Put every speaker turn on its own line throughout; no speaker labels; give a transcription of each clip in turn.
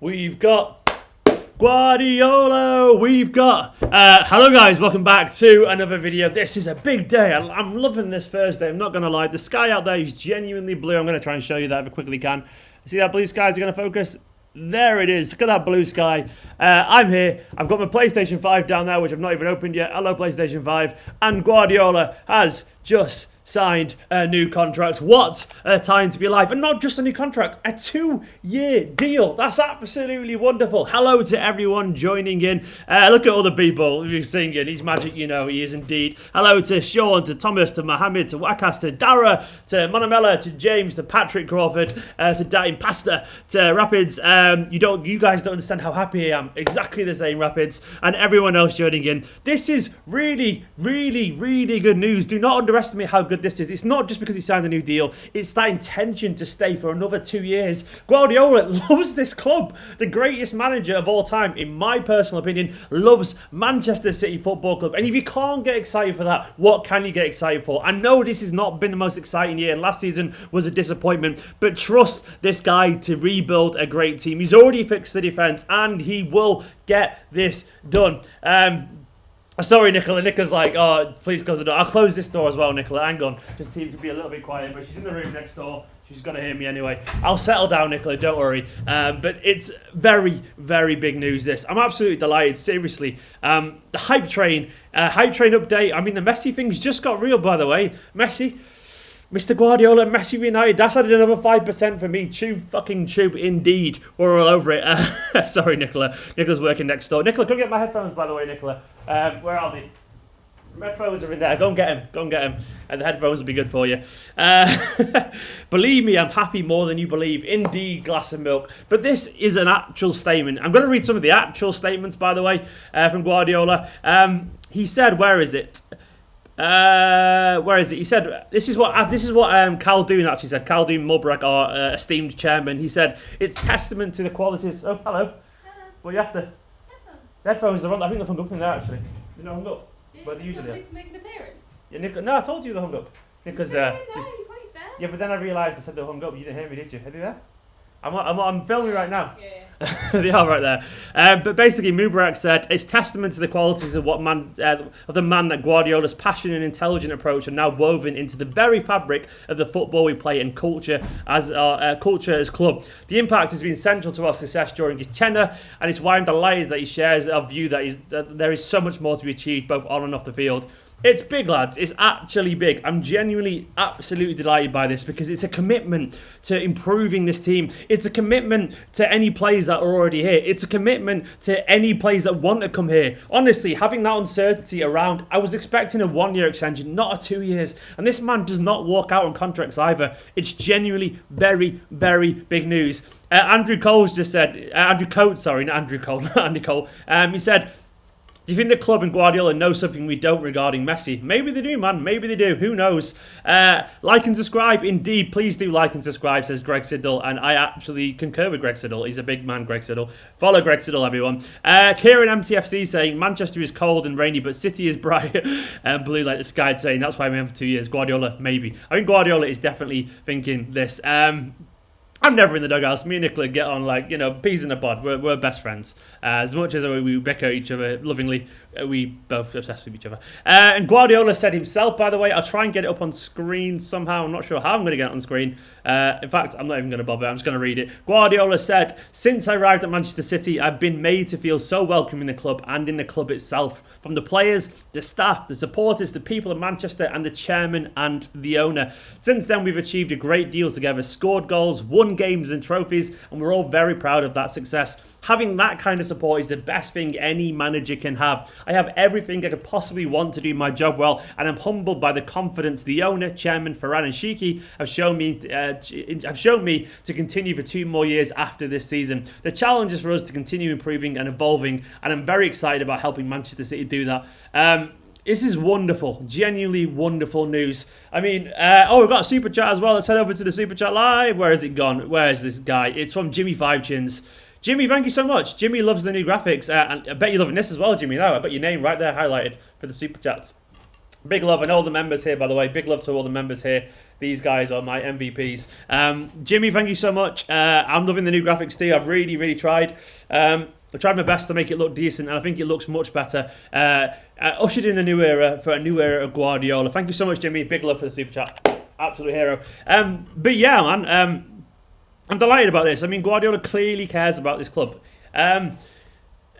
We've got Guardiola. We've got... hello guys, welcome back to another video. This is a big day. I'm loving this Thursday. I'm not going to lie. The sky out there is genuinely blue. I'm going to try and show you that if I quickly can. See that blue sky? Is it going to focus? There it is. Look at that blue sky. I'm here. I've got my PlayStation 5 down there, which I've not even opened yet. Hello, PlayStation 5. And Guardiola has just signed a new contract. What a time to be alive. And not just a new contract, a 2-year deal. That's absolutely wonderful. Hello to everyone joining in. Look at all the people who are singing. He's magic, you know, he is indeed. Hello to Sean, to Thomas, to Mohammed, to Wakas, to Dara, to Monamela, to James, to Patrick Crawford, to Datin Pasta, to Rapids. You guys don't understand how happy I am. Exactly the same, Rapids, and everyone else joining in. This is really, really, really good news. Do not underestimate how good this is. It's not just because he signed a new deal, it's that intention to stay for another 2 years. Guardiola loves this club. The greatest manager of all time, in my personal opinion, loves Manchester City Football Club. And if you can't get excited for that, what can you get excited for? I know this has not been the most exciting year, and last season was a disappointment, but trust this guy to rebuild a great team. He's already fixed the defence, and he will get this done. Sorry, Nicola. Nicola's like, oh, please close the door. I'll close this door as well, Nicola. Hang on. Just see if it can be a little bit quiet. But she's in the room next door. She's going to hear me anyway. I'll settle down, Nicola. Don't worry. But it's very, very big news, this. I'm absolutely delighted. Seriously. The hype train update. I mean, the Messi thing's just got real, by the way. Messi. Mr. Guardiola, Messi United, that's added another 5% for me. Fucking tube indeed. We're all over it. Sorry, Nicola. Nicola's working next door. Nicola, come get my headphones, by the way, Nicola. Where are they? My headphones are in there. Go and get them. Go and get them. And the headphones will be good for you. Believe me, I'm happy more than you believe. Indeed, glass of milk. But this is an actual statement. I'm going to read some of the actual statements, by the way, from Guardiola. He said, where is it? Where is it? He said, this is what Khaldoon actually said. Khaldoon Mubarak, our esteemed chairman. He said, it's testament to the qualities. Oh, hello. Hello. Well, you have to. Headphones are on. I think they're hung up in there actually. They're not hung up. But they usually are.
To make an appearance.
Yeah, Nicola. No, I told you they're hung up. Nicholas.
You point there.
Yeah, but then I realised I said they're hung up. You didn't hear me, did you? Are they there? I'm filming right now.
Yeah.
They are right there. But basically, Mubarak said it's testament to the qualities of of the man that Guardiola's passionate and intelligent approach are now woven into the very fabric of the football we play and culture as our culture as club. The impact has been central to our success during his tenure, and it's why I'm delighted that he shares our view that there is so much more to be achieved both on and off the field. It's big, lads. It's actually big. I'm genuinely, absolutely delighted by this because it's a commitment to improving this team. It's a commitment to any players that are already here. It's a commitment to any players that want to come here. Honestly, having that uncertainty around, I was expecting a 1-year extension, not a 2 years. And this man does not walk out on contracts either. It's genuinely very, very big news. Andrew Coates just said, Andrew Coates, sorry, not Andrew Cole, not Andy Cole. He said, do you think the club and Guardiola know something we don't regarding Messi? Maybe they do, man. Maybe they do. Who knows? Like and subscribe. Indeed, please do like and subscribe, says Greg Siddle. And I absolutely concur with Greg Siddle. He's a big man, Greg Siddle. Follow Greg Siddle, everyone. Kieran MTFC saying, Manchester is cold and rainy, but City is bright and blue like the sky, saying that's why I'm in for 2 years. Guardiola, maybe. I think Guardiola is definitely thinking this. I'm never in the dugouts. Me and Nicola get on like, peas in a pod. We're best friends. As much as we bicker at each other lovingly, we both obsessed with each other. And Guardiola said himself, by the way, I'll try and get it up on screen somehow. I'm not sure how I'm going to get it on screen. In fact, I'm not even going to bother. I'm just going to read it. Guardiola said, since I arrived at Manchester City, I've been made to feel so welcome in the club and in the club itself. From the players, the staff, the supporters, the people of Manchester, and the chairman and the owner. Since then, we've achieved a great deal together, scored goals, won games and trophies, and we're all very proud of that success. Having that kind of support is the best thing any manager can have. I have everything I could possibly want to do my job well, and I'm humbled by the confidence the owner, chairman, Farhan and Shiki have shown me to continue for 2 more years after this season. The challenge is for us to continue improving and evolving, and I'm very excited about helping Manchester City do that. This is wonderful, genuinely wonderful news. I mean, we've got a super chat as well. Let's head over to the super chat live. Where has it gone? Where is this guy? It's from Jimmy Five Chins. Jimmy, thank you so much. Jimmy loves the new graphics. And I bet you're loving this as well, Jimmy. Now, I bet your name right there highlighted for the super chats. Big love, and all the members here, by the way. Big love to all the members here. These guys are my MVPs. Jimmy, thank you so much. I'm loving the new graphics too. I've really, really tried. I tried my best to make it look decent, and I think it looks much better. Ushered in a new era for a new era of Guardiola. Thank you so much, Jimmy. Big love for the super chat. Absolute hero. But yeah, man, I'm delighted about this. I mean, Guardiola clearly cares about this club.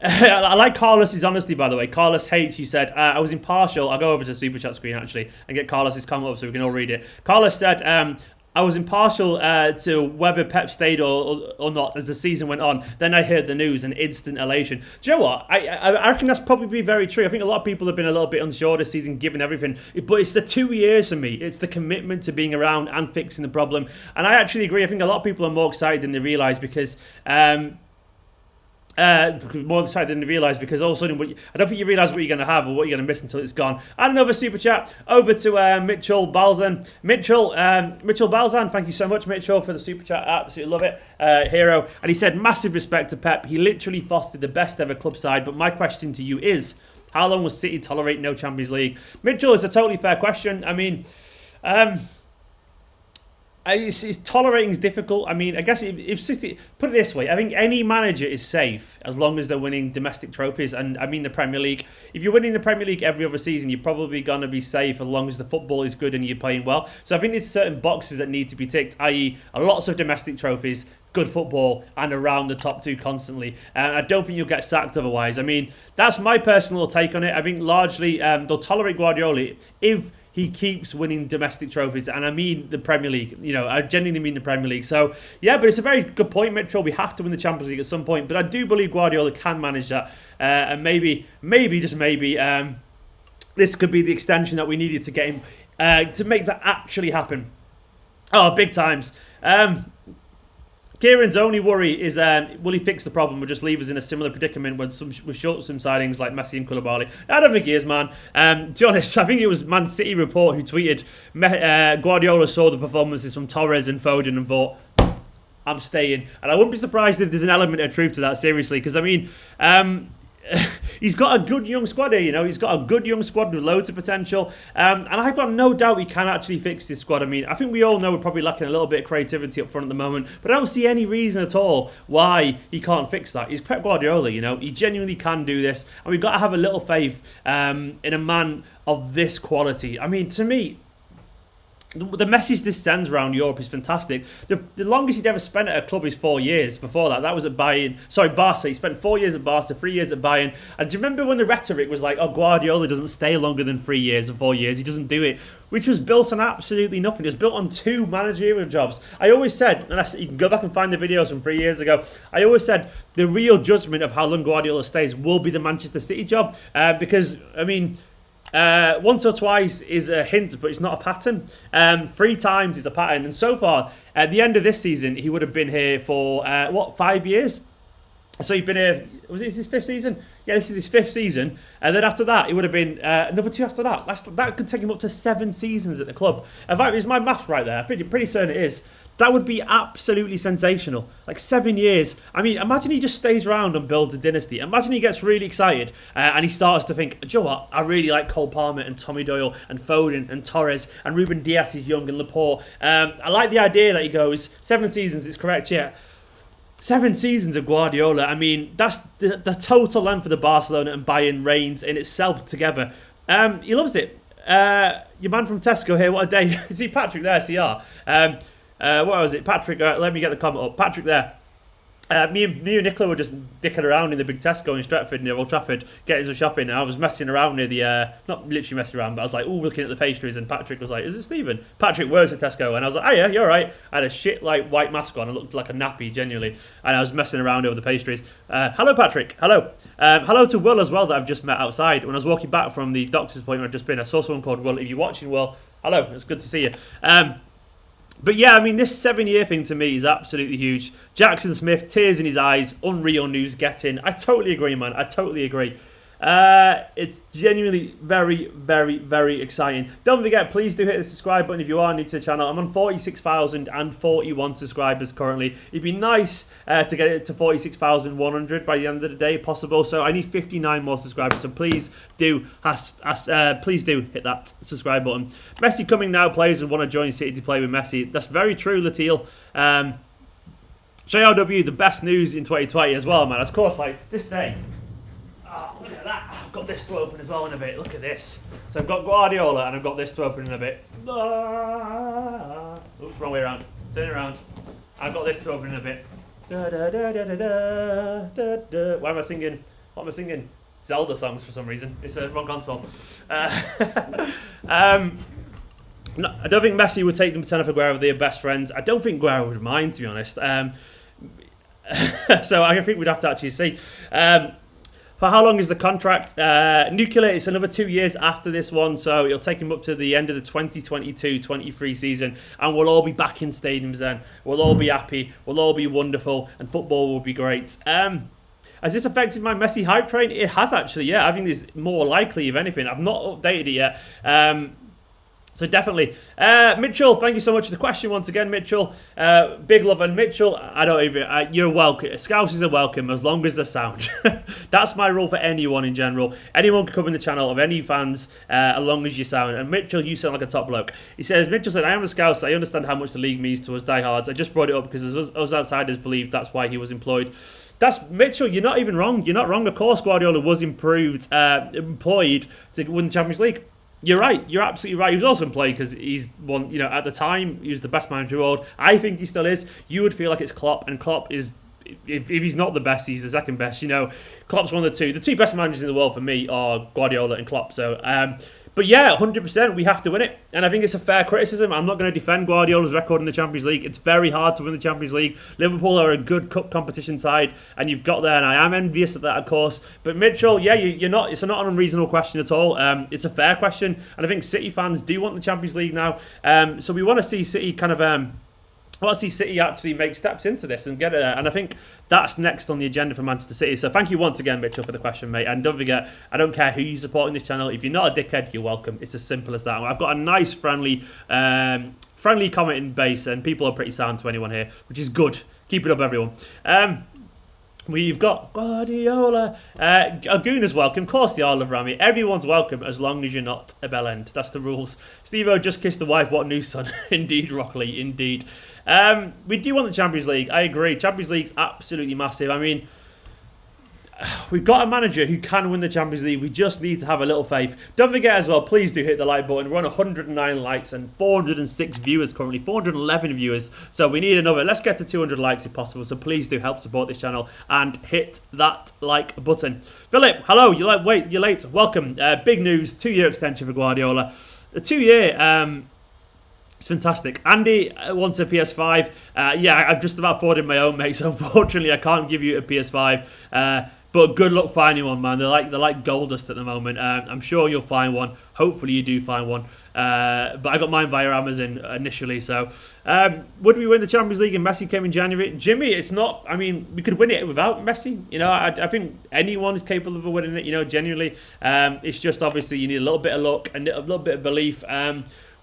I like Carlos's honesty, by the way. Carlos hates, you said, I was impartial. I'll go over to the super chat screen, actually, and get Carlos's comment up so we can all read it. Carlos said, I was impartial to whether Pep stayed or not as the season went on. Then I heard the news and instant elation. Do you know what? I reckon that's probably very true. I think a lot of people have been a little bit unsure this season, given everything. But it's the 2 years for me. It's the commitment to being around and fixing the problem. And I actually agree. I think a lot of people are more excited than they realise because... more excited than you realise because all of a sudden I don't think you realise what you're going to have or what you're going to miss until it's gone. And another super chat over to Mitchell Balzan. Mitchell Balzan, thank you so much, Mitchell, for the super chat. Absolutely love it, hero. And he said, massive respect to Pep. He literally fostered the best ever club side. But my question to you is, how long will City tolerate no Champions League? Mitchell, it's a totally fair question. I mean, tolerating is difficult. I mean, I guess if City, put it this way, I think any manager is safe as long as they're winning domestic trophies. And I mean the Premier League. If you're winning the Premier League every other season, you're probably going to be safe as long as the football is good and you're playing well. So I think there's certain boxes that need to be ticked, i.e. lots of domestic trophies, good football, and around the top two constantly. I don't think you'll get sacked otherwise. I mean, that's my personal take on it. I think largely they'll tolerate Guardiola if he keeps winning domestic trophies, and I mean the Premier League. You know, I genuinely mean the Premier League. So, yeah, but it's a very good point, Mitchell. We have to win the Champions League at some point, but I do believe Guardiola can manage that. And maybe, just maybe, this could be the extension that we needed to get him, to make that actually happen. Oh, big times. Kieran's only worry is, will he fix the problem or just leave us in a similar predicament with short-term signings like Messi and Koulibaly? I don't think he is, man. To be honest, I think it was Man City Report who tweeted, Guardiola saw the performances from Torres and Foden and thought, I'm staying. And I wouldn't be surprised if there's an element of truth to that, seriously, because, I mean... he's got a good young squad here, you know. He's got a good young squad with loads of potential. And I've got no doubt he can actually fix this squad. I mean, I think we all know we're probably lacking a little bit of creativity up front at the moment. But I don't see any reason at all why he can't fix that. He's Pep Guardiola, you know. He genuinely can do this. And we've got to have a little faith in a man of this quality. I mean, to me... The message this sends around Europe is fantastic. The longest he'd ever spent at a club is 4 years. Before that was at Barca. He spent 4 years at Barca, 3 years at Bayern. And do you remember when the rhetoric was like, oh, Guardiola doesn't stay longer than 3 years or 4 years. He doesn't do it. Which was built on absolutely nothing. It was built on 2 managerial jobs. I always said, and you can go back and find the videos from 3 years ago, I always said the real judgment of how long Guardiola stays will be the Manchester City job. Because, I mean... once or twice is a hint, but it's not a pattern. 3 times is a pattern. And so far, at the end of this season, he would have been here for, 5 years? So he's been here, was it his 5th season? Yeah, this is his 5th season. And then after that, it would have been another 2 after that. That could take him up to 7 seasons at the club. In fact, it's my math right there. Pretty certain it is. That would be absolutely sensational. Like 7 years. I mean, imagine he just stays around and builds a dynasty. Imagine he gets really excited and he starts to think, do you know what? I really like Cole Palmer and Tommy Doyle and Foden and Torres and Ruben Dias is young and Laporte. I like the idea that he goes, 7 seasons, it's correct, yeah. 7 seasons of Guardiola. I mean, that's the total length of the Barcelona and Bayern reigns in itself together. He loves it. Your man from Tesco here, what a day. See Patrick there, CR. What was it? Patrick, let me get the comment up. Patrick there. Me and Nicola were just dicking around in the big Tesco in Stratford near Old Trafford, getting some shopping. And I was messing around near the, not literally messing around, but I was like, looking at the pastries. And Patrick was like, is it Stephen? Patrick works at Tesco. And I was like, oh yeah, you're right. I had a shit like white mask on. I looked like a nappy, genuinely. And I was messing around over the pastries. Hello, Patrick. Hello. Hello to Will as well that I've just met outside. When I was walking back from the doctor's appointment I've just been, I saw someone called Will. If you're watching, Will, hello. It's good to see you. But yeah, I mean, this 7-year thing to me is absolutely huge. Jackson Smith, tears in his eyes, unreal news getting. I totally agree, man. I totally agree. It's genuinely very, very, very exciting. Don't forget, please do hit the subscribe button if you are new to the channel. I'm on 46,041 subscribers currently. It'd be nice to get it to 46,100 by the end of the day, if possible. So I need 59 more subscribers. So please do, please do hit that subscribe button. Messi coming now. Players would want to join City to play with Messi. That's very true, Latil. JRW, the best news in 2020 as well, man. Of course, like this day. Oh, look at that. I've got this to open as well in a bit. Look at this. So I've got Guardiola and I've got this to open in a bit. Oops, wrong way around. Turn it around. I've got this to open in a bit. Why am I singing? What am I singing? Zelda songs for some reason. It's a wrong console. No, I don't think Messi would take them to Ten for Guerrero. They're best friends. I don't think Guerrero would mind, to be honest. So I think we'd have to actually see. For how long is the contract? Nuclear, it's another 2 years after this one, so it'll take him up to the end of the 2022-23 season, and we'll all be back in stadiums then. We'll all be happy, we'll all be wonderful, and football will be great. Has this affected my Messi hype train? It has actually, yeah. I think it's more likely, if anything. I've not updated it yet. So definitely. Mitchell, thank you so much for the question once again, Mitchell. Big love. And Mitchell, I don't even, you're welcome. Scousers are welcome as long as they're sound. That's my rule for anyone in general. Anyone can come in the channel of any fans as long as you sound. And Mitchell, you sound like a top bloke. He says, Mitchell said, I am a Scouse. I understand how much the league means to us diehards. I just brought it up because us outsiders believe that's why he was employed. That's Mitchell. You're not even wrong. You're not wrong. Of course, Guardiola was employed to win the Champions League. You're right. You're absolutely right. He was also employed because he's one. You know, at the time he was the best manager in the world. I think he still is. You would feel like it's Klopp, and Klopp is. If he's not the best, he's the second best. You know, Klopp's one of the two. The two best managers in the world for me are Guardiola and Klopp. So, but yeah, 100%, we have to win it. And I think it's a fair criticism. I'm not going to defend Guardiola's record in the Champions League. It's very hard to win the Champions League. Liverpool are a good cup competition side, and you've got there, and I am envious of that, of course. But Mitchell, yeah, you're not. It's not an unreasonable question at all. It's a fair question, and I think City fans do want the Champions League now. So we want to see City kind of. I want to see City actually make steps into this and get it there. And I think that's next on the agenda for Manchester City. So thank you once again, Mitchell, for the question, mate. And don't forget, I don't care who you support in this channel. If you're not a dickhead, you're welcome. It's as simple as that. I've got a nice, friendly commenting base, and people are pretty sound to anyone here, which is good. Keep it up, everyone. We've got Guardiola. Aguna's welcome. Of course they are, love Rami. Everyone's welcome as long as you're not a bellend. That's the rules. Steve-O just kissed the wife. What news, son? Indeed, Rockley. Indeed. We do want the Champions League. I agree. Champions League's absolutely massive. I mean, we've got a manager who can win the Champions League. We just need to have a little faith. Don't forget as well, please do hit the like button. We're on 109 likes and 406 viewers currently, 411 viewers. So we need another. Let's get to 200 likes if possible. So please do help support this channel and hit that like button. Philip, hello. You're late. Welcome. Big news. 2-year extension for Guardiola. The 2-year. It's fantastic. Andy wants a PS5. Yeah, I've just about afforded my own, mate. So unfortunately, I can't give you a PS5. But good luck finding one, man. They're like gold dust at the moment. I'm sure you'll find one. Hopefully you do find one. But I got mine via Amazon initially. So would we win the Champions League and Messi came in January? Jimmy, it's not. I mean, we could win it without Messi. You know, I think anyone is capable of winning it. You know, genuinely. It's just obviously you need a little bit of luck and a little bit of belief.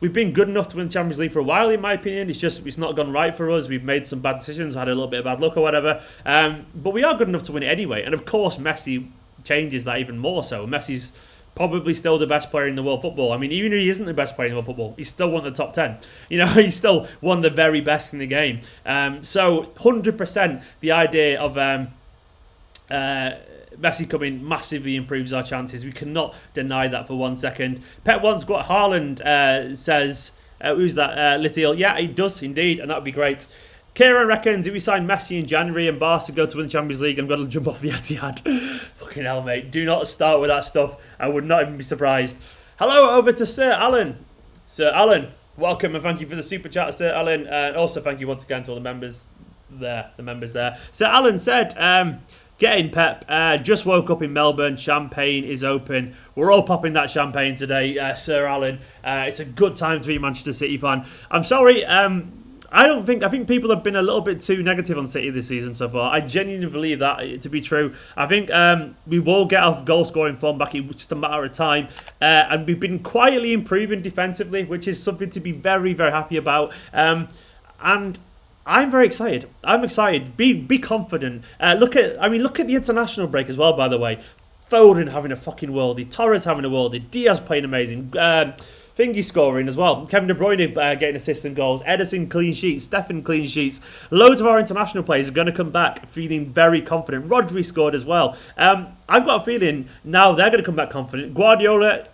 We've been good enough to win the Champions League for a while, in my opinion. It's not gone right for us. We've made some bad decisions, had a little bit of bad luck or whatever. But we are good enough to win it anyway. And of course, Messi changes that even more so. Messi's probably still the best player in the world football. I mean, even if he isn't the best player in the world football, he's still one of the top 10. You know, he's still one of the very best in the game. So 100% the idea of Messi coming massively improves our chances. We cannot deny that for 1 second. Pep once got Haaland says, who's that? Little. Yeah, he does indeed, and that would be great. Kieran reckons if we sign Messi in January and Barca go to win the Champions League, I'm going to jump off the Etihad. Fucking hell, mate. Do not start with that stuff. I would not even be surprised. Hello, over to Sir Alan. Sir Alan, welcome and thank you for the super chat, Sir Alan. And also thank you once again to all the members there. Sir Alan said, get in, Pep. Just woke up in Melbourne. Champagne is open. We're all popping that champagne today, Sir Alan. It's a good time to be a Manchester City fan. I'm sorry. I think people have been a little bit too negative on City this season so far. I genuinely believe that to be true. I think we will get our goal scoring form back. It's just a matter of time. And we've been quietly improving defensively, which is something to be very, very happy about. And I'm very excited. I'm excited. Be confident. Look at the international break as well, by the way. Foden having a fucking worldie. Torres having a worldie. Diaz playing amazing. Thingy scoring as well. Kevin De Bruyne getting assists and goals. Ederson clean sheets. Stefan clean sheets. Loads of our international players are going to come back feeling very confident. Rodri scored as well. I've got a feeling now they're going to come back confident. Guardiola,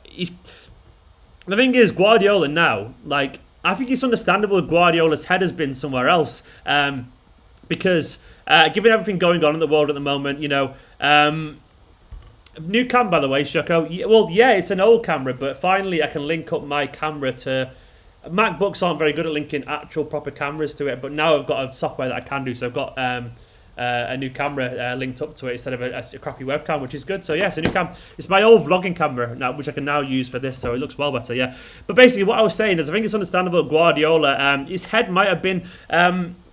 the thing is, Guardiola now, like, I think it's understandable Guardiola's head has been somewhere else. Because given everything going on in the world at the moment, you know, new cam, by the way, Shoko. Well, yeah, it's an old camera, but finally I can link up my camera to... MacBooks aren't very good at linking actual proper cameras to it, but now I've got a software that I can do, so I've got a new camera linked up to it instead of a crappy webcam, which is good. So yeah, it's a new cam. It's my old vlogging camera now, which I can now use for this, so it looks well better, yeah. But basically what I was saying is I think it's understandable Guardiola, his head might have been...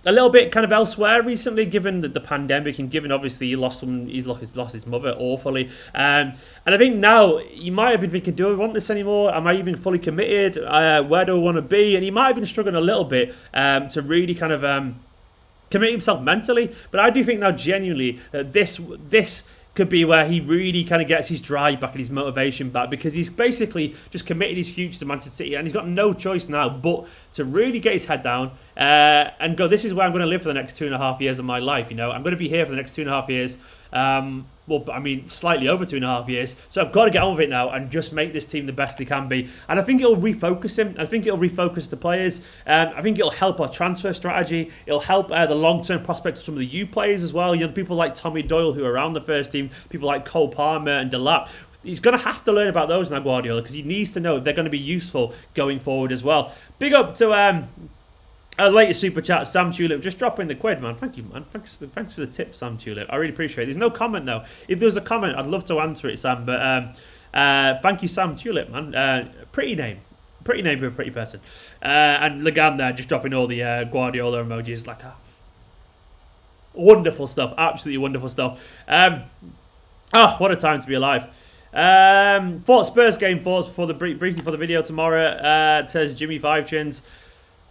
a little bit kind of elsewhere recently, given the pandemic and given obviously he's lost his mother awfully. And I think now he might have been thinking, do I want this anymore? Am I even fully committed? Where do I want to be? And he might have been struggling a little bit to really kind of commit himself mentally. But I do think now genuinely that this could be where he really kind of gets his drive back and his motivation back, because he's basically just committed his future to Manchester City and he's got no choice now but to really get his head down and go, this is where I'm going to live for the next 2.5 years of my life. You know, I'm going to be here for the next 2.5 years. Well, I mean, slightly over 2.5 years. So I've got to get on with it now and just make this team the best they can be. And I think it'll refocus him. I think it'll refocus the players. I think it'll help our transfer strategy. It'll help the long-term prospects of some of the youth players as well. You know, people like Tommy Doyle who are around the first team, people like Cole Palmer and Delap. He's going to have to learn about those now, Guardiola, because he needs to know they're going to be useful going forward as well. Big up to... latest super chat, Sam Tulip, just dropping the quid, man. Thank you, man. Thanks for the tip, Sam Tulip. I really appreciate it. There's no comment though. If there was a comment, I'd love to answer it, Sam. But thank you, Sam Tulip, man. Pretty name for a pretty person. And Lagan there, just dropping all the Guardiola emojis, like wonderful stuff. Absolutely wonderful stuff. What a time to be alive. Thoughts Spurs game thoughts before the briefly for the video tomorrow. Says Jimmy Five Chins.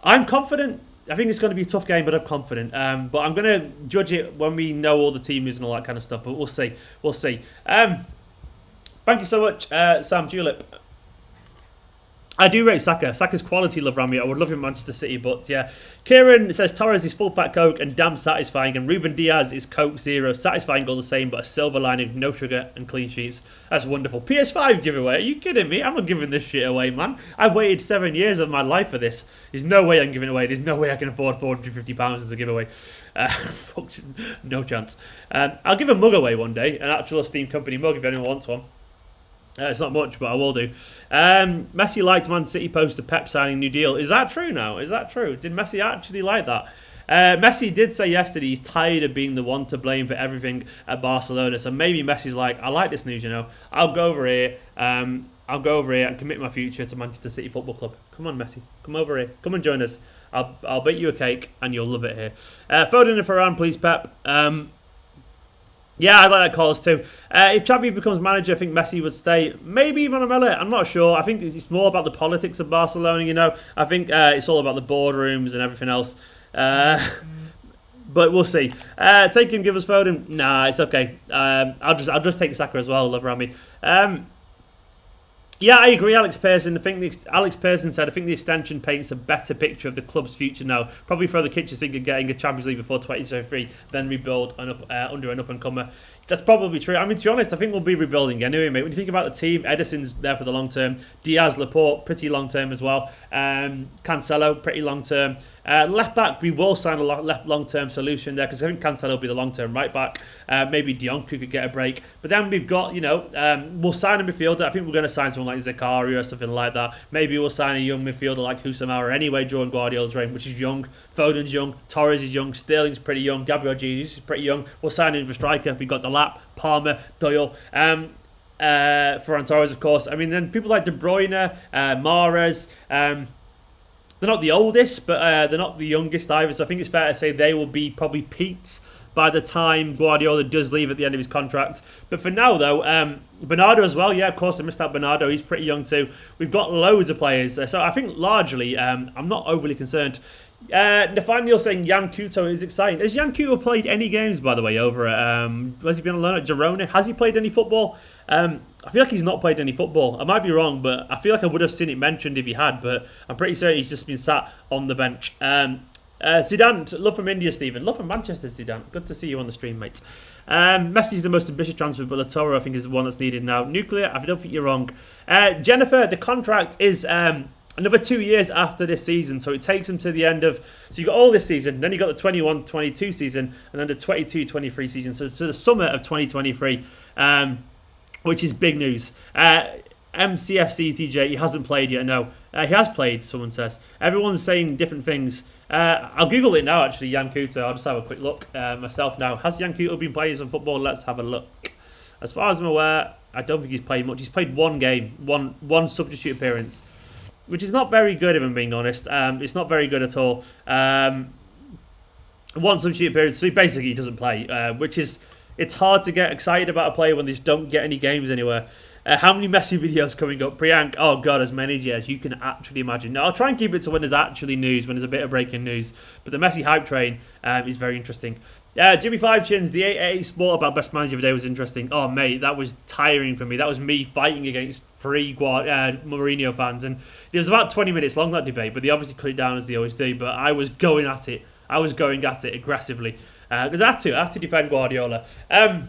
I'm confident. I think it's going to be a tough game, but I'm confident. But I'm going to judge it when we know all the team is and all that kind of stuff. But we'll see. We'll see. Thank you so much, Sam Julep. I do rate Saka. Saka's quality, love Rami. I would love him in Manchester City, but yeah. Kieran says Torres is full fat Coke and damn satisfying, and Ruben Diaz is Coke Zero. Satisfying all the same, but a silver lining, no sugar and clean sheets. That's wonderful. PS5 giveaway. Are you kidding me? I'm not giving this shit away, man. I waited 7 years of my life for this. There's no way I'm giving it away. There's no way I can afford £450 as a giveaway. No chance. I'll give a mug away one day, an actual Esteemed Kompany mug if anyone wants one. It's not much, but I will do. Messi liked Man City post to Pep signing new deal. Is that true now? Is that true? Did Messi actually like that? Messi did say yesterday he's tired of being the one to blame for everything at Barcelona. So maybe Messi's like, I like this news, you know. I'll go over here. I'll go over here and commit my future to Manchester City Football Club. Come on, Messi. Come over here. Come and join us. I'll bake you a cake and you'll love it here. Foden and Ferran, please, Pep. Yeah, I like that calls too. If Xavi becomes manager, I think Messi would stay. Maybe Manuela, I'm not sure. I think it's more about the politics of Barcelona, you know. I think it's all about the boardrooms and everything else. But we'll see. Take him, give us Foden. Nah, it's okay. I'll just take Saka as well, love Rami. Yeah, I agree, Alex Pearson. Alex Pearson said, I think the extension paints a better picture of the club's future now. Probably throw the kitchen sink at getting a Champions League before 2023, then rebuild under an up-and-comer. That's probably true. I mean, to be honest, I think we'll be rebuilding anyway, mate. When you think about the team, Ederson's there for the long term. Diaz, Laporte, pretty long term as well. Cancelo, pretty long term. Left back, we will sign a long term solution there because I think Cancelo will be the long term right back. Maybe Dion could get a break. But then we've got, you know, we'll sign a midfielder. I think we're going to sign someone like Zakaria or something like that. Maybe we'll sign a young midfielder like Housamara anyway during Guardiola's reign, which is young. Foden's young. Torres is young. Sterling's pretty young. Gabriel Jesus is pretty young. We'll sign in for striker. We've got Delap, Palmer, Doyle. Ferran Torres, of course. I mean, then people like De Bruyne, Mahrez, they're not the oldest, but they're not the youngest either. So I think it's fair to say they will be probably peaked by the time Guardiola does leave at the end of his contract. But for now, though, Bernardo as well. Yeah, of course, I missed out Bernardo. He's pretty young too. We've got loads of players. So I think largely, I'm not overly concerned. Nathaniel saying Jan Couto is exciting. Has Jan Couto played any games, by the way, over at, has he been on loan at Girona? Has he played any football? I feel like he's not played any football. I might be wrong, but I feel like I would have seen it mentioned if he had, but I'm pretty certain he's just been sat on the bench. Zidane, love from India, Stephen. Love from Manchester, Zidane. Good to see you on the stream, mate. Messi's the most ambitious transfer, but Latoro, I think, is the one that's needed now. Nuclear, I don't think you're wrong. Jennifer, the contract is another 2 years after this season, so it takes him to the end of... So you got all this season, then you got the 21-22 season, and then the 22-23 season, so to the summer of 2023, which is big news. MCFC TJ, he hasn't played yet, no. He has played, someone says. Everyone's saying different things. I'll Google it now, actually, Jan Couto. I'll just have a quick look myself now. Has Jan Couto been playing some football? Let's have a look. As far as I'm aware, I don't think he's played much. He's played one game, one substitute appearance, which is not very good, if I'm being honest. It's not very good at all. One substitute appearance, so basically he doesn't play, which is... It's hard to get excited about a player when they just don't get any games anywhere. How many Messi videos coming up? Priyank, oh God, as many as you can actually imagine. Now, I'll try and keep it to when there's actually news, when there's a bit of breaking news. But the Messi hype train is very interesting. Jimmy Five Chins, the 888 Sport about best manager of the day was interesting. Oh, mate, that was tiring for me. That was me fighting against three Mourinho fans. And it was about 20 minutes long, that debate, but they obviously cut it down as they always do. But I was going at it. I was going at it aggressively. Because I had to defend Guardiola. Kieran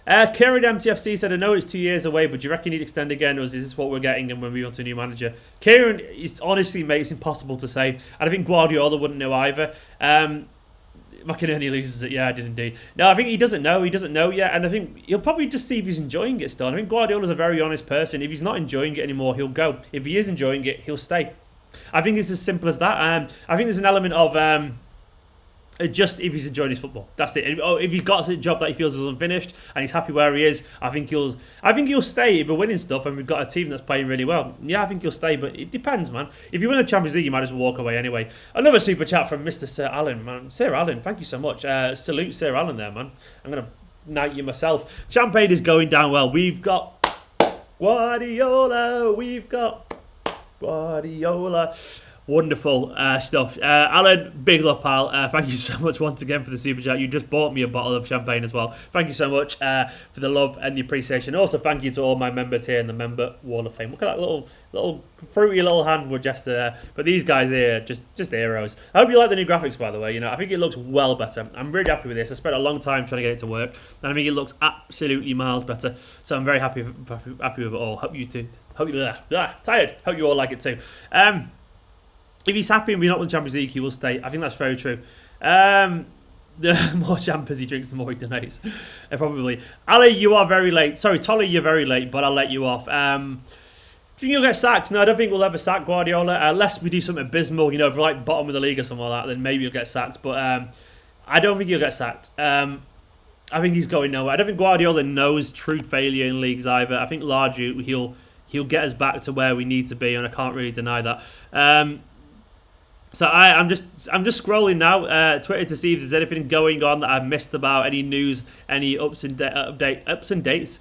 MTFC said, I know it's 2 years away, but do you reckon he'd extend again, or is this what we're getting and when we want a new manager? Kieran, it's honestly, mate, it's impossible to say. And I think Guardiola wouldn't know either. McInerney loses it. Yeah, I did indeed. No, I think he doesn't know. He doesn't know yet. And I think he'll probably just see if he's enjoying it still. I think Guardiola's a very honest person. If he's not enjoying it anymore, he'll go. If he is enjoying it, he'll stay. I think it's as simple as that. I think there's an element of... just if he's enjoying his football, that's it. If he's got a job that he feels is unfinished and he's happy where he is, I think he'll stay if we're winning stuff and we've got a team that's playing really well. Yeah, I think he'll stay, but it depends, man. If you win the Champions League, you might as well walk away anyway. Another super chat from Mr. Sir Alan, man. Sir Alan, thank you so much. Salute Sir Alan there, man. I'm gonna knight you myself. Champagne is going down well. We've got Guardiola. We've got Guardiola. Wonderful stuff. Alan, big love, pal. Thank you so much once again for the super chat. You just bought me a bottle of champagne as well. Thank you so much for the love and the appreciation. Also, thank you to all my members here in the Member Wall of Fame. Look at that little fruity little hand gesture there. But these guys here, just heroes. I hope you like the new graphics, by the way. You know, I think it looks well better. I'm really happy with this. I spent a long time trying to get it to work, and I think it looks absolutely miles better. So I'm very happy with it all. Hope you too. Tired. Hope you all like it too. If he's happy and we're not in the Champions League, he will stay. I think that's very true. The more champers he drinks, the more he donates. Probably. Ali, you are very late. Sorry, Tolly, you're very late, but I'll let you off. Do you think he'll get sacked? No, I don't think we'll ever sack Guardiola. Unless we do something abysmal, you know, if we're like bottom of the league or something like that, then maybe he'll get sacked. But I don't think he'll get sacked. I think he's going nowhere. I don't think Guardiola knows true failure in leagues either. I think largely he'll get us back to where we need to be, and I can't really deny that. So I'm just scrolling now Twitter to see if there's anything going on that I've missed about, any news, any updates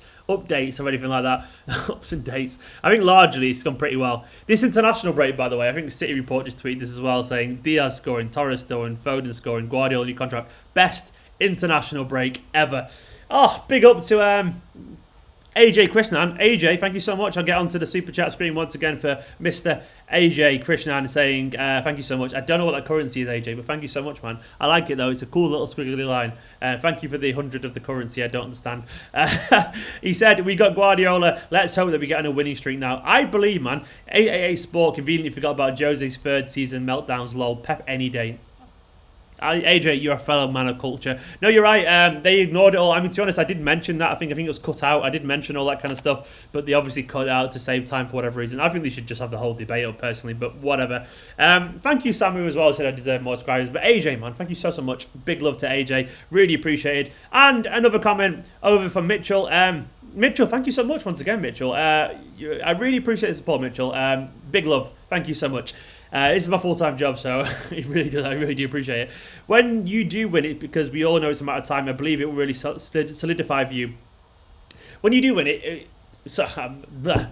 or anything like that. Ups and dates. I think largely it's gone pretty well. This international break, by the way, I think the City Report just tweeted this as well, saying Diaz scoring, Torres scoring, Foden scoring, Guardiola new contract, best international break ever. Oh, big up to AJ Krishnan. AJ, thank you so much. I'll get onto the super chat screen once again for Mr. AJ Krishnan saying thank you so much. I don't know what that currency is, AJ, but thank you so much, man. I like it though. It's a cool little squiggly line. Thank you for the 100 of the currency. I don't understand. He said, we got Guardiola. Let's hope that we get on a winning streak now. I believe, man. 888 Sport conveniently forgot about Jose's third season meltdowns. Lol. Pep any day. AJ, you're a fellow man of culture. No, you're right. They ignored it all. I mean, to be honest, I did mention that. I think it was cut out. I did mention all that kind of stuff, but they obviously cut it out to save time for whatever reason. I think they should just have the whole debate up personally, but whatever. Thank you, Samu, as well. I said I deserve more subscribers. But AJ, man, thank you so much. Big love to AJ. Really appreciated. And another comment over from Mitchell. Mitchell, thank you so much once again, Mitchell. I really appreciate the support, Mitchell. Big love. Thank you so much. This is my full-time job, so it really does. I really do appreciate it. When you do win it, because we all know it's a matter of time, I believe it will really solidify for you. When you do win it,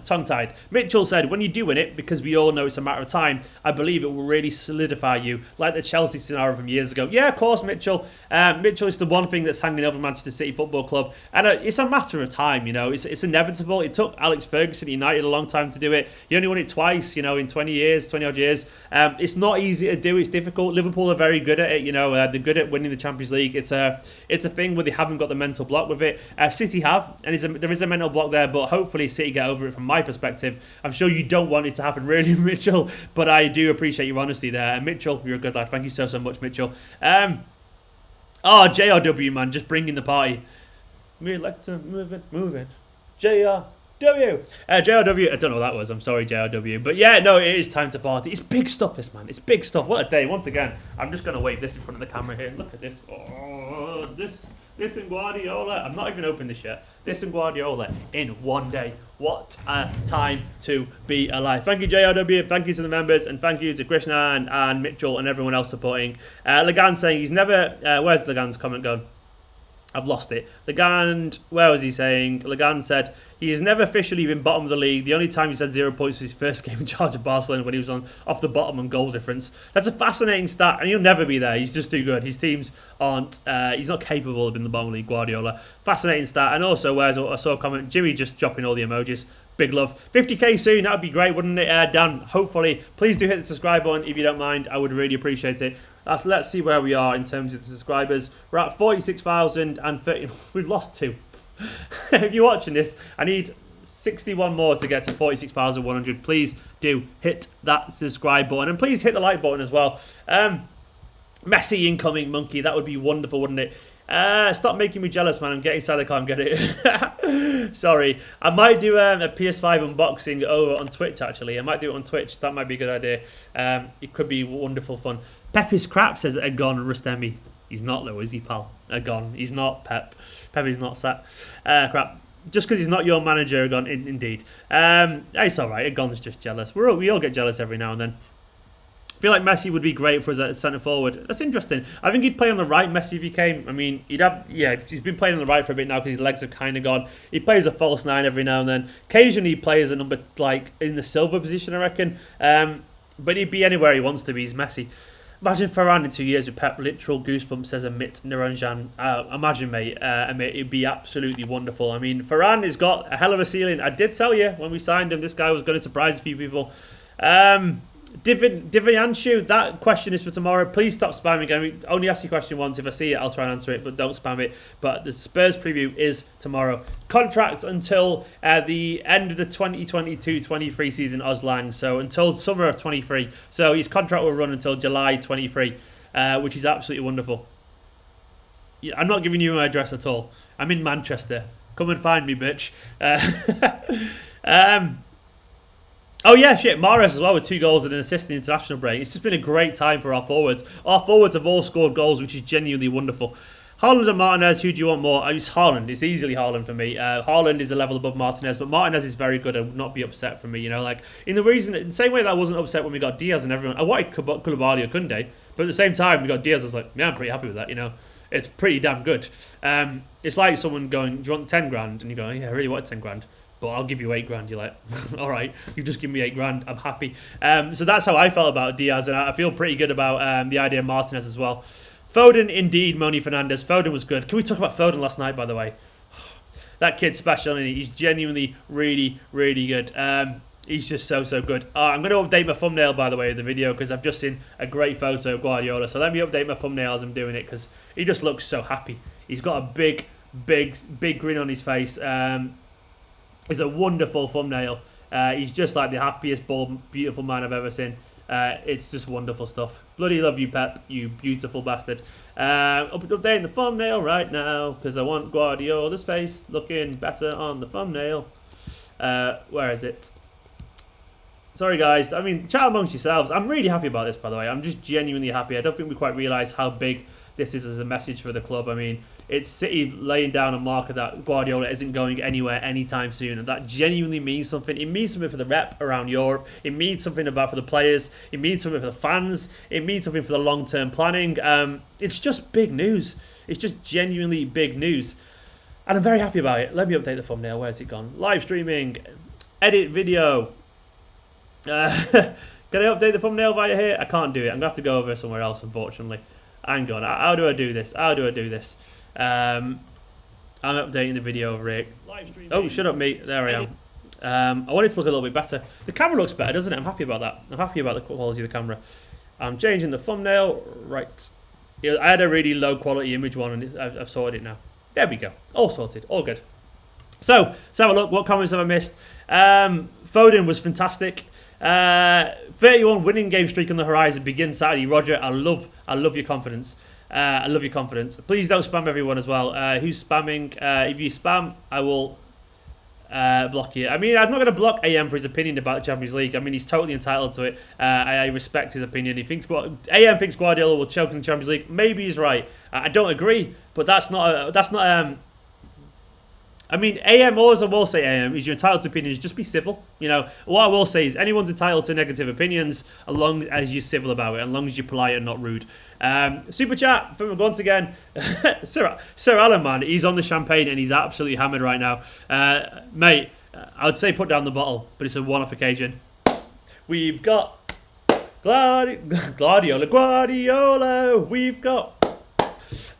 tongue-tied. Mitchell said, when you do win it, because we all know it's a matter of time, I believe it will really solidify you, like the Chelsea scenario from years ago. Yeah, of course, Mitchell. Mitchell is the one thing that's hanging over Manchester City Football Club, and it's a matter of time, you know. It's inevitable. It took Alex Ferguson at United a long time to do it. He only won it twice, you know, in 20 odd years. It's not easy to do. It's difficult. Liverpool are very good at it, you know. They're good at winning the Champions League. It's a thing where they haven't got the mental block with it. City have, and there is a mental block there, but hopefully City get over it from my perspective. I'm sure you don't want it to happen really, Mitchell, but I do appreciate your honesty there. And Mitchell, you're a good lad. Thank you so much, Mitchell. JRW, man, just bringing the party. We like to move it. JRW. JRW, I don't know what that was. I'm sorry, JRW. But yeah, no, it is time to party. It's big stuff, this, man. It's big stuff. What a day. Once again, I'm just going to wave this in front of the camera here. Look at this. Oh, this and Guardiola. I'm not even opening this yet. This and Guardiola in one day. What a time to be alive. Thank you, JRW. Thank you to the members. And thank you to Krishna and Mitchell and everyone else supporting. Lagan saying he's never... where's Lagan's comment gone? I've lost it. Lagan, where was he saying? Lagan said he has never officially been bottom of the league. The only time he said 0 points was his first game in charge of Barcelona when he was off the bottom on goal difference. That's a fascinating stat, and he'll never be there. He's just too good. His teams aren't. He's not capable of being the bottom of the league, Guardiola. Fascinating stat. And also, whereas I saw a comment, Jimmy just dropping all the emojis. Big love. 50k soon, that would be great, wouldn't it, Dan? Hopefully. Please do hit the subscribe button if you don't mind. I would really appreciate it. Let's see where we are in terms of the subscribers. We're at 46,030. We've lost 2. If you're watching this, I need 61 more to get to 46,100. Please do hit that subscribe button. And please hit the like button as well. Messi incoming, monkey. That would be wonderful, wouldn't it? Stop making me jealous, man. I'm getting sad I can't get it. Sorry. I might do a PS5 unboxing over on Twitch, actually. I might do it on Twitch. That might be a good idea. It could be wonderful fun. Pep is crap, says Egon Rustemi. He's not, though, is he, pal? Egon. He's not Pep. Pep is not sat. Crap. Just because he's not your manager, Egon, indeed. It's all right. Egon's just jealous. We all get jealous every now and then. I feel like Messi would be great for us at centre forward. That's interesting. I think he'd play on the right, Messi, if he came. I mean, he's been playing on the right for a bit now because his legs have kind of gone. He plays a false 9 every now and then. Occasionally he plays a number, like, in the silver position, I reckon. But he'd be anywhere he wants to be. He's Messi. Imagine Varane in 2 years with Pep. Literal goosebumps, says Amit Niranjan. Imagine, mate. It'd be absolutely wonderful. I mean, Varane has got a hell of a ceiling. I did tell you when we signed him, this guy was going to surprise a few people. Divyanshu, that question is for tomorrow. Please stop spamming. I only ask your question once. If I see it, I'll try and answer it, but don't spam it. But the Spurs preview is tomorrow. Contract until the end of the 2022-23 season, Ozlang. So until summer of 23. So his contract will run until July 23, which is absolutely wonderful. Yeah, I'm not giving you my address at all. I'm in Manchester. Come and find me, bitch. Oh yeah, shit, Mahrez as well with 2 goals and an assist in the international break. It's just been a great time for our forwards. Our forwards have all scored goals, which is genuinely wonderful. Haaland and Martinez, who do you want more? It's Haaland. It's easily Haaland for me. Haaland is a level above Martinez, but Martinez is very good and would not be upset for me. You know, like in the same way that I wasn't upset when we got Diaz and everyone. I wanted Koulibaly or Koundé, but at the same time we got Diaz. I was like, yeah, I'm pretty happy with that. You know, it's pretty damn good. It's like someone going, do you want 10 grand? And you go, yeah, I really want 10 grand. But I'll give you 8 grand. You're like, all right, you just give me 8 grand. I'm happy. So that's how I felt about Diaz, and I feel pretty good about the idea of Martinez as well. Foden, indeed, Moni Fernandez. Foden was good. Can we talk about Foden last night, by the way? That kid's special, and he's genuinely really, really good. He's just so good. I'm going to update my thumbnail, by the way, of the video, because I've just seen a great photo of Guardiola. So let me update my thumbnail as I'm doing it, because he just looks so happy. He's got a big grin on his face. It's a wonderful thumbnail. He's just like the happiest, bald, beautiful man I've ever seen. It's just wonderful stuff. Bloody love you, Pep, you beautiful bastard. Updating the thumbnail right now because I want Guardiola's face looking better on the thumbnail. Where is it? Sorry, guys. I mean, chat amongst yourselves. I'm really happy about this, by the way. I'm just genuinely happy. I don't think we quite realise how big this is as a message for the club. I mean, it's City laying down a marker that Guardiola isn't going anywhere anytime soon, and that genuinely means something. It means something for the rep around Europe. It means something for the players. It means something for the fans. It means something for the long-term planning. It's just big news. It's just genuinely big news. And I'm very happy about it. Let me update the thumbnail. Where's it gone? Live streaming. Edit video. Can I update the thumbnail via here? I can't do it. I'm going to have to go over somewhere else, unfortunately. Hang on. How do I do this? I'm updating the video over here. Oh, shut up, mate. There I am. I want it to look a little bit better. The camera looks better, doesn't it? I'm happy about that. I'm happy about the quality of the camera. I'm changing the thumbnail. Right. I had a really low quality image one, and I've sorted it now. There we go. All sorted. All good. So, let's have a look. What comments have I missed? Foden was fantastic. 31 winning game streak on the horizon begins Saturday. Roger, I love your confidence. I love your confidence. Please don't spam everyone as well. Who's spamming? If you spam, I will block you. I mean, I'm not going to block AM for his opinion about the Champions League. I mean, he's totally entitled to it. I respect his opinion. He thinks AM thinks Guardiola will choke in the Champions League. Maybe he's right. I don't agree, but that's not. I mean, AM, all I will say, AM, is you're entitled to opinions. Just be civil. You know, what I will say is anyone's entitled to negative opinions as long as you're civil about it, as long as you're polite and not rude. Super chat from once again, Sir Alan, man, he's on the champagne and he's absolutely hammered right now. Mate, I would say put down the bottle, but it's a one-off occasion. We've got Guardiola, we've got...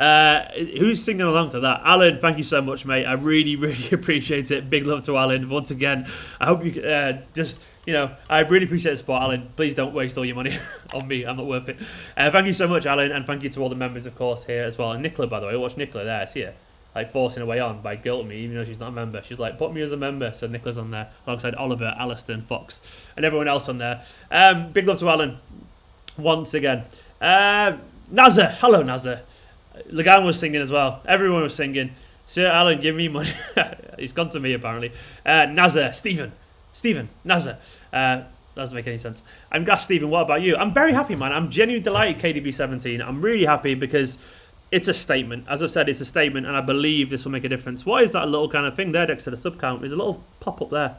who's singing along to that? Alan, thank you so much, mate. I really, really appreciate it. Big love to Alan. Once again, I hope you I really appreciate the support, Alan. Please don't waste all your money on me. I'm not worth it. Thank you so much, Alan, and thank you to all the members, of course, here as well. And Nicola, by the way, watch Nicola there. See her, like forcing her way on by guilt me, even though she's not a member. She's like, put me as a member. So Nicola's on there alongside Oliver, Alistair, and Fox, and everyone else on there. Big love to Alan once again. Nazar, hello Nazar. Lagan was singing as well. Everyone was singing. Sir Alan, give me money. He's gone to me, apparently. Nazar, Stephen, Nazar. Doesn't make any sense. I'm Gas Stephen, what about you? I'm very happy, man. I'm genuinely delighted KDB 17. I'm really happy because it's a statement. As I've said, it's a statement, and I believe this will make a difference. What is that little kind of thing there next to the sub count? There's a little pop-up there.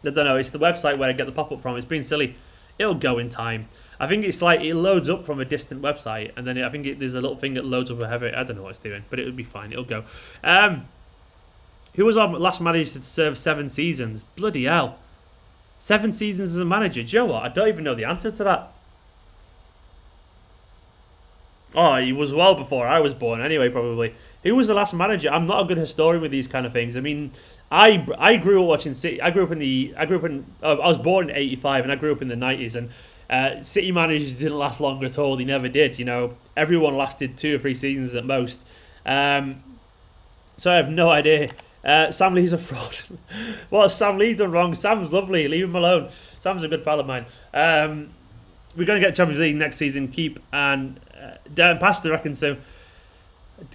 I don't know. It's the website where I get the pop-up from. It's been silly. It'll go in time. I think it's like it loads up from a distant website, and then there's a little thing that loads up wherever. I don't know what it's doing, but it'll be fine. It'll go. Who was our last manager to serve 7 seasons? Bloody hell. 7 seasons as a manager. Do you know what? I don't even know the answer to that. Oh, he was well before I was born anyway, probably. Who was the last manager? I'm not a good historian with these kind of things. I mean, I grew up watching City. I was born in 85 and I grew up in the 90s, and City managers didn't last long at all. They never did. You know, everyone lasted 2 or 3 seasons at most. So I have no idea. Sam Lee's a fraud. What has Sam Lee done wrong? Sam's lovely. Leave him alone. Sam's a good pal of mine. We're going to get Champions League next season. Keep and Darren Pastor reckons so.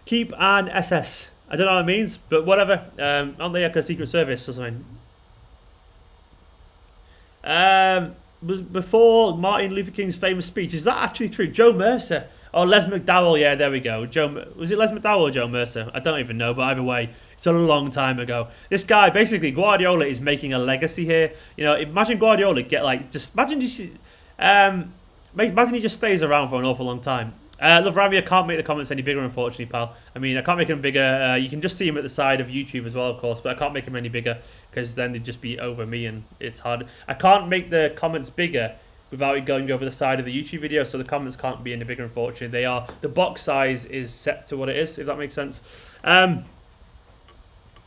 Keep and SS. I don't know what it means, but whatever. Aren't they like a secret service or something? Was before Martin Luther King's famous speech. Is that actually true? Joe Mercer. Oh, Les McDowell. Yeah, there we go. Was it Les McDowell or Joe Mercer? I don't even know, but either way, it's a long time ago. This guy, basically, Guardiola is making a legacy here. You know, imagine Guardiola imagine he just stays around for an awful long time. Love Rami, I can't make the comments any bigger, unfortunately, pal. I mean, I can't make them bigger. You can just see them at the side of YouTube as well, of course, but I can't make them any bigger because then they'd just be over me and it's hard. I can't make the comments bigger without it going over the side of the YouTube video, so the comments can't be any bigger, unfortunately. The box size is set to what it is, if that makes sense.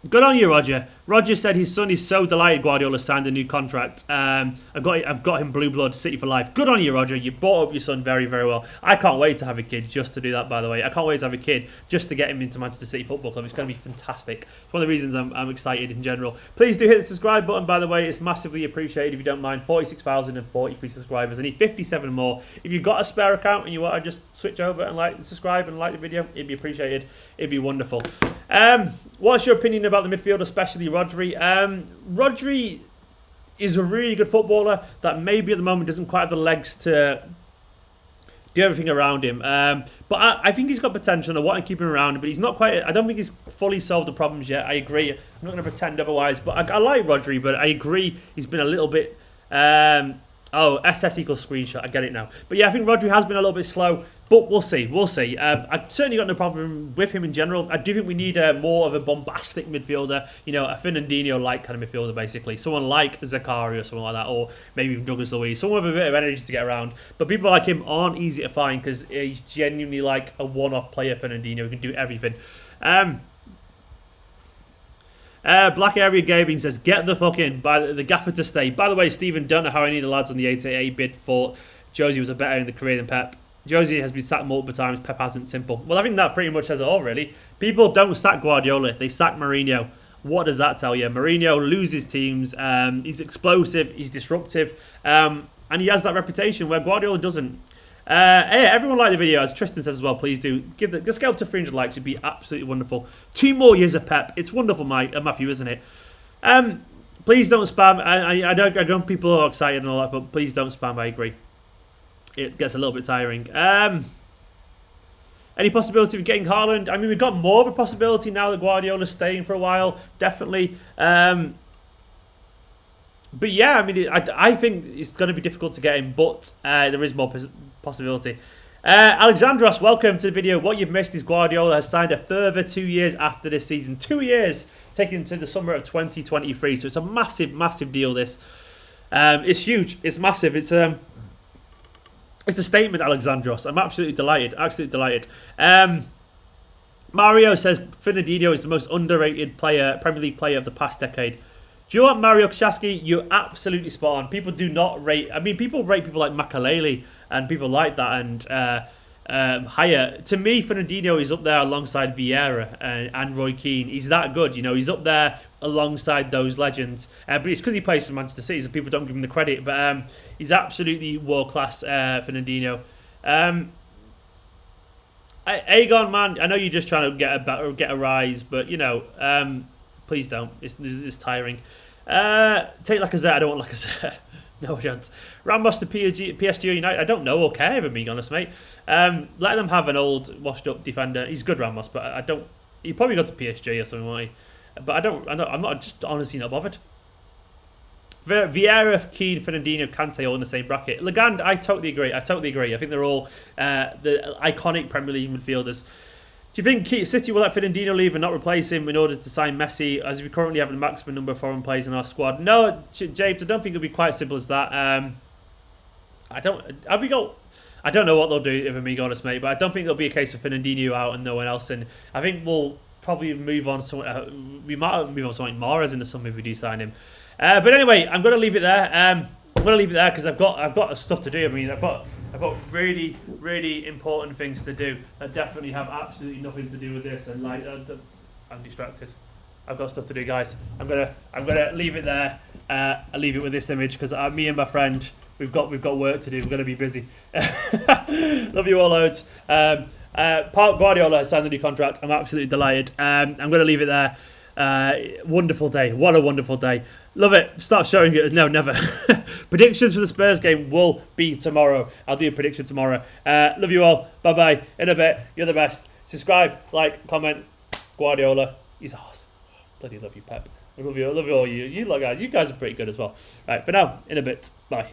Good on you, Roger. Roger said his son is so delighted Guardiola signed a new contract. I've got him blue blood, City for life. Good on you, Roger. You brought up your son very, very well. I can't wait to have a kid just to do that, by the way. I can't wait to have a kid just to get him into Manchester City Football Club. It's going to be fantastic. It's one of the reasons I'm excited in general. Please do hit the subscribe button, by the way. It's massively appreciated if you don't mind. 46,043 subscribers. I need 57 more. If you've got a spare account and you want to just switch over and subscribe and like the video, it'd be appreciated. It'd be wonderful. What's your opinion about the midfield, especially Rodri? Rodri, is a really good footballer that maybe at the moment doesn't quite have the legs to do everything around him. But I think he's got potential. I want to keep him around, but he's not quite. I don't think he's fully solved the problems yet. I agree. I'm not going to pretend otherwise. But I like Rodri, but I agree he's been a little bit. SS equals screenshot. I get it now. But yeah, I think Rodri has been a little bit slow. But we'll see. We'll see. I've certainly got no problem with him in general. I do think we need more of a bombastic midfielder. You know, a Fernandinho-like kind of midfielder, basically. Someone like Zakari or someone like that. Or maybe even Douglas Luiz. Someone with a bit of energy to get around. But people like him aren't easy to find because he's genuinely like a one-off player, Fernandinho. He can do everything. Black Area Gaming says, get the fuck in. By the gaffer to stay. By the way, Stephen, don't know how any of the lads on the 888 bid for Josie was a better in the career than Pep. Josie has been sacked multiple times. Pep hasn't. Simple. Well, I think that pretty much says it all, really. People don't sack Guardiola. They sack Mourinho. What does that tell you? Mourinho loses teams. He's explosive. He's disruptive. And he has that reputation where Guardiola doesn't. Hey, everyone like the video. As Tristan says as well, please do. Let's get up to 300 likes. It'd be absolutely wonderful. 2 more years of Pep. It's wonderful, Matthew, isn't it? Please don't spam. I know people are excited and all that, but please don't spam. I agree. It gets a little bit tiring. Any possibility of getting Haaland? I mean, we've got more of a possibility now that Guardiola's staying for a while. Definitely. But yeah, I mean, I think it's going to be difficult to get him, but there is more possibility. Alexandros, welcome to the video. What you've missed is Guardiola has signed a further 2 years after this season. 2 years taken to the summer of 2023. So it's a massive, massive deal, this. It's huge. It's massive. It's a statement, Alexandros. I'm absolutely delighted. Absolutely delighted. Mario says Fernandinho is the most underrated Premier League player of the past decade. Do you know what, Mario Kashaski? You're absolutely spot on. People do not rate... I mean, people rate people like Makalele and people like that and higher. To me, Fernandinho is up there alongside Vieira and Roy Keane. He's that good, you know. He's up there alongside those legends. But it's because he plays for Manchester City, so people don't give him the credit. But he's absolutely world-class, Fernandinho. Aegon, man, I know you're just trying to get a rise, but, you know... please don't. It's tiring. Take Lacazette. I don't want Lacazette. No chance. Ramos to PSG or United. I don't know or care, if I'm being honest, mate. Let them have an old, washed-up defender. He's good, Ramos, but I don't... He'd probably go to PSG or something, won't he? But I'm not just honestly not bothered. Vieira, Keane, Fernandinho, Kante all in the same bracket. Legend, I totally agree. I think they're all the iconic Premier League midfielders. Do you think City will let Fernandinho leave and not replace him in order to sign Messi, as we currently have the maximum number of foreign players in our squad? No, James, I don't think it'll be quite as simple as that. I don't know what they'll do, if I'm being honest, mate, but I don't think it'll be a case of Fernandinho out and no one else in. I think we'll probably move on. We might move on to something Mahrez in the summer if we do sign him. But anyway, I'm going to leave it there. I'm going to leave it there because I've got stuff to do. I mean, I've got really, really important things to do that definitely have absolutely nothing to do with this. And like, I'm distracted. I've got stuff to do, guys. I'm gonna leave it there. I'll leave it with this image because me and my friend, we've got work to do. We're gonna be busy. Love you all loads. Guardiola has signed a new contract. I'm absolutely delighted. I'm gonna leave it there. Wonderful day. What a wonderful day. Love it. Start showing it. No, never. Predictions for the Spurs game will be tomorrow. I'll do a prediction tomorrow. Love you all. Bye-bye. In a bit. You're the best. Subscribe, like, comment. Guardiola. He's awesome. Bloody love you, Pep. I love you all. You guys are pretty good as well. Right, for now, in a bit. Bye.